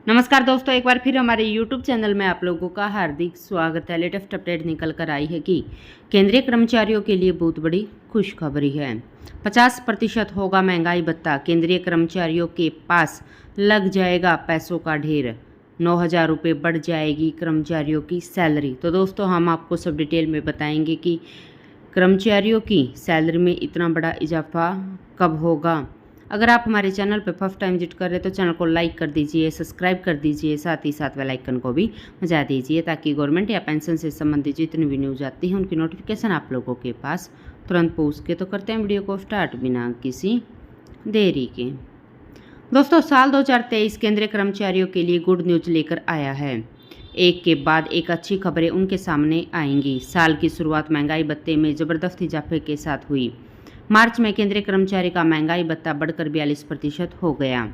नमस्कार दोस्तों, एक बार फिर हमारे YouTube चैनल में आप लोगों का हार्दिक स्वागत है। लेटेस्ट अपडेट निकल कर आई है कि केंद्रीय कर्मचारियों के लिए बहुत बड़ी खुशखबरी है। 50% होगा महंगाई भत्ता, केंद्रीय कर्मचारियों के पास लग जाएगा पैसों का ढेर। 9,000 रुपये बढ़ जाएगी कर्मचारियों की सैलरी। तो दोस्तों, हम आपको सब डिटेल में बताएंगे कि कर्मचारियों की सैलरी में इतना बड़ा इजाफा कब होगा। अगर आप हमारे चैनल पर फर्स्ट टाइम विजिट कर रहे हैं तो चैनल को लाइक कर दीजिए, सब्सक्राइब कर दीजिए, साथ ही साथ बेल आइकन को भी बजा दीजिए ताकि गवर्नमेंट या पेंशन से संबंधित जितनी भी न्यूज़ आती है उनकी नोटिफिकेशन आप लोगों के पास तुरंत पहुँच के। तो करते हैं वीडियो को स्टार्ट बिना किसी देरी के। दोस्तों, साल 2023 केंद्रीय कर्मचारियों के लिए गुड न्यूज़ लेकर आया है। एक के बाद एक अच्छी खबरें उनके सामने आएंगी। साल की शुरुआत महंगाई भत्ते में ज़बरदस्त इजाफे के साथ हुई। मार्च में केंद्रीय कर्मचारी का महंगाई भत्ता बढ़कर 42% हो गया।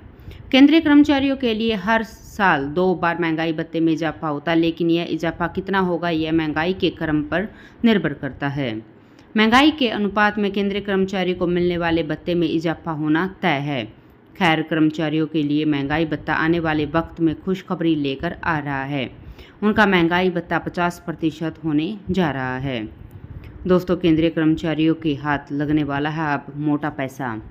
केंद्रीय कर्मचारियों के लिए हर साल 2 बार महंगाई भत्ते में इजाफा होता है, लेकिन यह इजाफा कितना होगा यह महंगाई के क्रम पर निर्भर करता है। महंगाई के अनुपात में केंद्रीय कर्मचारी को मिलने वाले भत्ते में इजाफा होना तय है। खैर, कर्मचारियों के लिए महंगाई भत्ता आने वाले वक्त में खुशखबरी लेकर आ रहा है। उनका महंगाई भत्ता 50% होने जा रहा है। दोस्तों, केंद्रीय कर्मचारियों के हाथ लगने वाला है अब मोटा पैसा।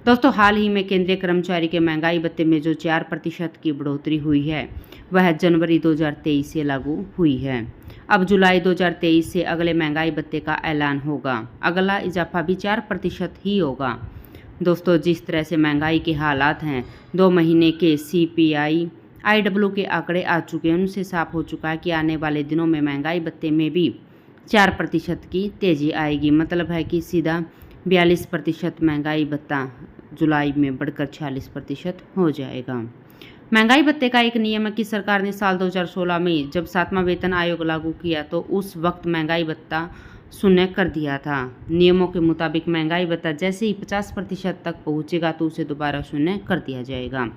दोस्तों, हाल ही में केंद्रीय कर्मचारी के महंगाई भत्ते में जो 4% की बढ़ोतरी हुई है वह जनवरी 2023 से लागू हुई है। अब जुलाई 2023 से अगले महंगाई भत्ते का ऐलान होगा। अगला इजाफा भी 4% ही होगा। दोस्तों, जिस तरह से महंगाई के हालात हैं, 2 महीने के CPI IW के आंकड़े आ चुके हैं, उनसे साफ हो चुका है कि आने वाले दिनों में महंगाई भत्ते में भी 4% की तेज़ी आएगी। मतलब है कि सीधा 42% महंगाई भत्ता जुलाई में बढ़कर 46% हो जाएगा। महंगाई भत्ते का एक नियम है कि सरकार ने साल 2016 में जब 7वां वेतन आयोग लागू किया तो उस वक्त महंगाई भत्ता शून्य कर दिया था। नियमों के मुताबिक महंगाई भत्ता जैसे ही 50% तक पहुंचेगा तो उसे दोबारा शून्य कर दिया जाएगा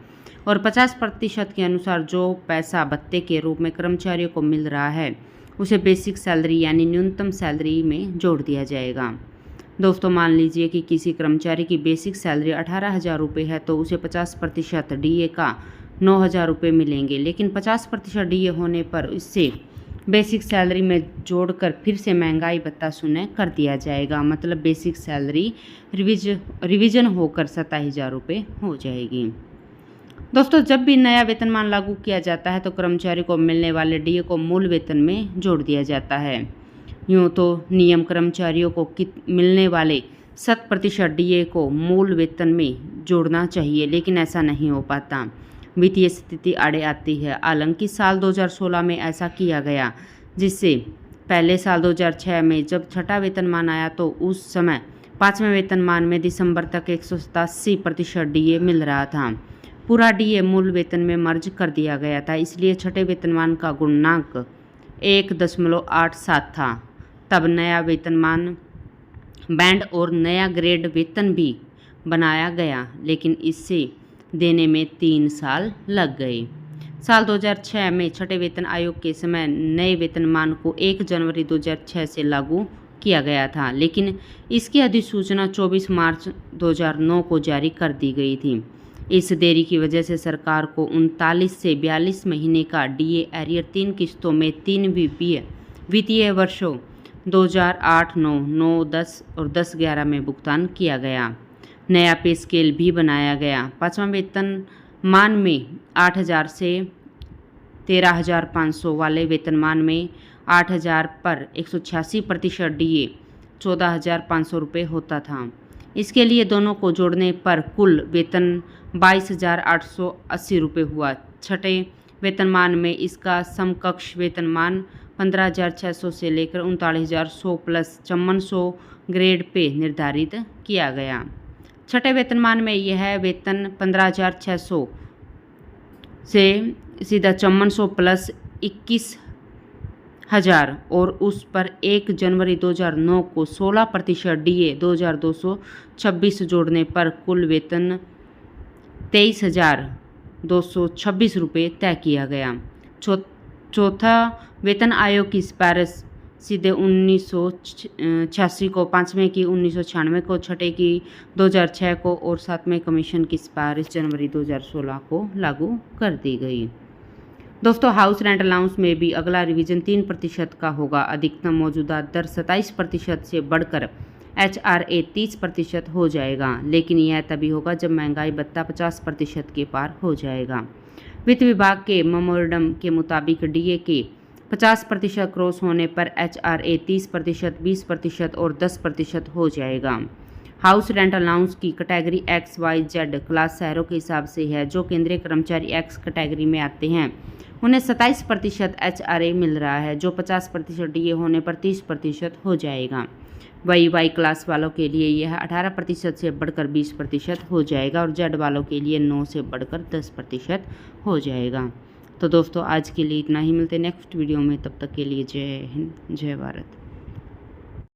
और 50% के अनुसार जो पैसा भत्ते के रूप में कर्मचारियों को मिल रहा है उसे बेसिक सैलरी यानी न्यूनतम सैलरी में जोड़ दिया जाएगा। दोस्तों, मान लीजिए कि किसी कर्मचारी की बेसिक सैलरी 18,000 रुपये है तो उसे 50% DA का 9,000 रुपये मिलेंगे, लेकिन 50% DA होने पर इससे बेसिक सैलरी में जोड़कर फिर से महंगाई भत्ता शून्य कर दिया जाएगा। मतलब बेसिक सैलरी रिविजन होकर 27,000 रुपये हो जाएगी। दोस्तों, जब भी नया वेतनमान लागू किया जाता है तो कर्मचारी को मिलने वाले DA को मूल वेतन में जोड़ दिया जाता है। यूँ तो नियम कर्मचारियों को मिलने वाले 100% DA को मूल वेतन में जोड़ना चाहिए, लेकिन ऐसा नहीं हो पाता। वित्तीय स्थिति आड़े आती है। हालांकि साल 2016 में ऐसा किया गया, जिससे पहले साल 2006 में जब छठा वेतनमान आया तो उस समय 5वें वेतनमान में दिसंबर तक 187% DA मिल रहा था। पूरा DA मूल वेतन में मर्ज कर दिया गया था, इसलिए छठे वेतनमान का गुणनांक 1.87 था। तब नया वेतनमान बैंड और नया ग्रेड वेतन भी बनाया गया, लेकिन इसे देने में 3 साल लग गए। साल 2006 में छठे वेतन आयोग के समय नए वेतनमान को 1 जनवरी 2006 से लागू किया गया था, लेकिन इसकी अधिसूचना 24 मार्च 2009 को जारी कर दी गई थी। इस देरी की वजह से सरकार को 39 से 42 महीने का DA एरियर 3 किस्तों में 3 वित्तीय वर्षों 2008, 9, 9, 10 और 10-11 में भुगतान किया गया। नया पे स्केल भी बनाया गया। 5वां वेतनमान में 8,000 से 13,500 वाले वेतनमान में 8,000 पर 186% DA 14,500 रुपये होता था। इसके लिए दोनों को जोड़ने पर कुल वेतन 22,880 रुपये हुआ। छठे वेतनमान में इसका समकक्ष वेतनमान 15,600 से लेकर 39,100 प्लस 5400 ग्रेड पे निर्धारित किया गया। छठे वेतनमान में यह वेतन 15,600 से सीधा 5400 प्लस 21,000 और उस पर 1 जनवरी 2009 को 16% DA 2,226 जोड़ने पर कुल वेतन 23,226 रुपये तय किया गया। चौथा वेतन आयोग की सिफारिश सीधे 1986 को, 5वें की 1996 को, छठे की 2006 को और 7वें कमीशन की सिफारिश जनवरी 2016 को लागू कर दी गई। दोस्तों हाउस रेंट अलाउंस में भी अगला रिवीजन 3% का होगा। अधिकतम मौजूदा दर 27% से बढ़कर HRA 30% हो जाएगा, लेकिन यह तभी होगा जब महंगाई भत्ता 50% के पार हो जाएगा। वित्त विभाग के मेमोरेंडम के मुताबिक DA के 50% क्रॉस होने पर HRA 30%, 20% और 10% हो जाएगा। हाउस रेंट अलाउंस की कैटेगरी XYZ क्लास शहरों के हिसाब से है। जो केंद्रीय कर्मचारी X कैटेगरी में आते हैं उन्हें 27% HRA मिल रहा है, जो 50% DA होने पर 30% हो जाएगा। वही Y क्लास वालों के लिए यह 18% से बढ़कर 20% हो जाएगा और Z वालों के लिए 9 से बढ़कर 10% हो जाएगा। तो दोस्तों आज के लिए इतना ही, मिलते हैं नेक्स्ट वीडियो में। तब तक के लिए जय हिंद, जय भारत।